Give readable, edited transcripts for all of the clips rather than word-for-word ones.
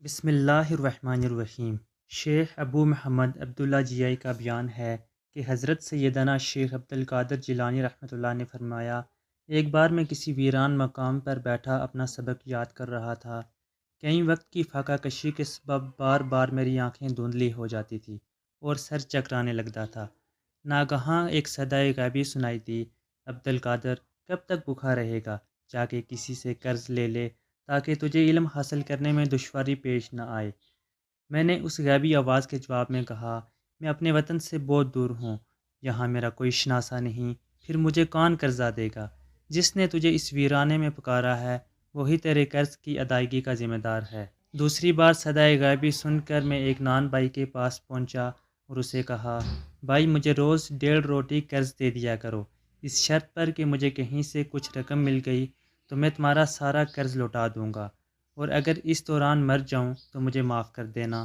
بسم اللہ الرحمن الرحیم۔ شیخ ابو محمد عبداللہ جیائی کا بیان ہے کہ حضرت سیدنا شیخ عبد القادر جیلانی رحمۃ اللہ نے فرمایا، ایک بار میں کسی ویران مقام پر بیٹھا اپنا سبق یاد کر رہا تھا۔ کئی وقت کی فاقہ کشی کے سبب بار بار میری آنکھیں دھندلی ہو جاتی تھی اور سر چکرانے لگتا تھا۔ ناگہاں ایک صدائے غیبی سنائی دی، عبد القادر، کب تک بھوکا رہے گا؟ جا کے کسی سے قرض لے لے تاکہ تجھے علم حاصل کرنے میں دشواری پیش نہ آئے۔ میں نے اس غیبی آواز کے جواب میں کہا، میں اپنے وطن سے بہت دور ہوں، یہاں میرا کوئی شناسا نہیں، پھر مجھے کون قرضہ دے گا؟ جس نے تجھے اس ویرانے میں پکارا ہے وہی تیرے قرض کی ادائیگی کا ذمہ دار ہے۔ دوسری بار صدائے غیبی سن کر میں ایک نان بھائی کے پاس پہنچا اور اسے کہا، بھائی مجھے روز 1.5 روٹی قرض دے دیا کرو، اس شرط پر کہ مجھے کہیں سے کچھ رقم مل گئی تو میں تمہارا سارا قرض لوٹا دوں گا، اور اگر اس دوران مر جاؤں تو مجھے معاف کر دینا۔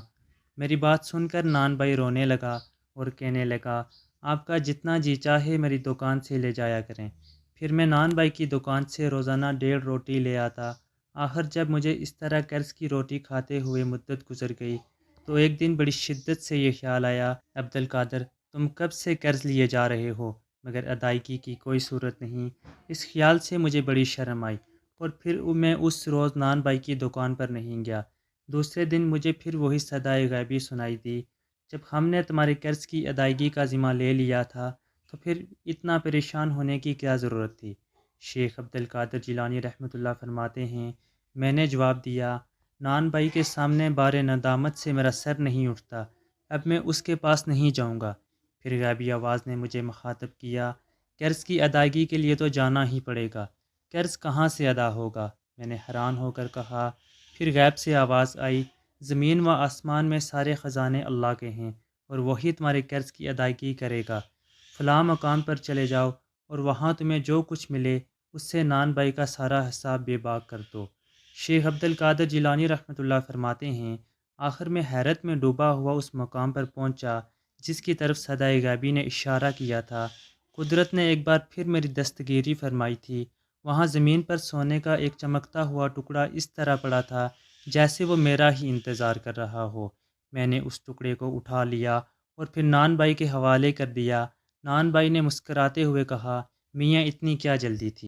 میری بات سن کر نان بھائی رونے لگا اور کہنے لگا، آپ کا جتنا جی چاہے میری دکان سے لے جایا کریں۔ پھر میں نان بھائی کی دکان سے روزانہ 1.5 روٹی لے آتا۔ آخر جب مجھے اس طرح قرض کی روٹی کھاتے ہوئے مدت گزر گئی تو ایک دن بڑی شدت سے یہ خیال آیا، عبد القادر، تم کب سے قرض لیے جا رہے ہو مگر ادائیگی کی کوئی صورت نہیں۔ اس خیال سے مجھے بڑی شرم آئی اور پھر میں اس روز نان بھائی کی دکان پر نہیں گیا۔ دوسرے دن مجھے پھر وہی صدائے غیبی سنائی دی، جب ہم نے تمہارے قرض کی ادائیگی کا ذمہ لے لیا تھا تو پھر اتنا پریشان ہونے کی کیا ضرورت تھی؟ شیخ عبد القادر جیلانی رحمۃ اللہ فرماتے ہیں، میں نے جواب دیا، نان بھائی کے سامنے بار ندامت سے میرا سر نہیں اٹھتا، اب میں اس کے پاس نہیں جاؤں گا۔ پھر غیبی آواز نے مجھے مخاطب کیا، قرض کی ادائیگی کے لیے تو جانا ہی پڑے گا، قرض کہاں سے ادا ہوگا؟ میں نے حیران ہو کر کہا۔ پھر غیب سے آواز آئی، زمین و آسمان میں سارے خزانے اللہ کے ہیں اور وہی تمہارے قرض کی ادائیگی کرے گا۔ فلاں مقام پر چلے جاؤ اور وہاں تمہیں جو کچھ ملے اس سے نان بھائی کا سارا حساب بے باک کر دو۔ شیخ عبد القادر جیلانی رحمۃ اللہ فرماتے ہیں، آخر میں حیرت میں ڈوبا ہوا اس مقام پر پہنچا جس کی طرف صدائے غیبی نے اشارہ کیا تھا۔ قدرت نے ایک بار پھر میری دستگیری فرمائی تھی۔ وہاں زمین پر سونے کا ایک چمکتا ہوا ٹکڑا اس طرح پڑا تھا جیسے وہ میرا ہی انتظار کر رہا ہو۔ میں نے اس ٹکڑے کو اٹھا لیا اور پھر نان بھائی کے حوالے کر دیا۔ نان بھائی نے مسکراتے ہوئے کہا، میاں اتنی کیا جلدی تھی؟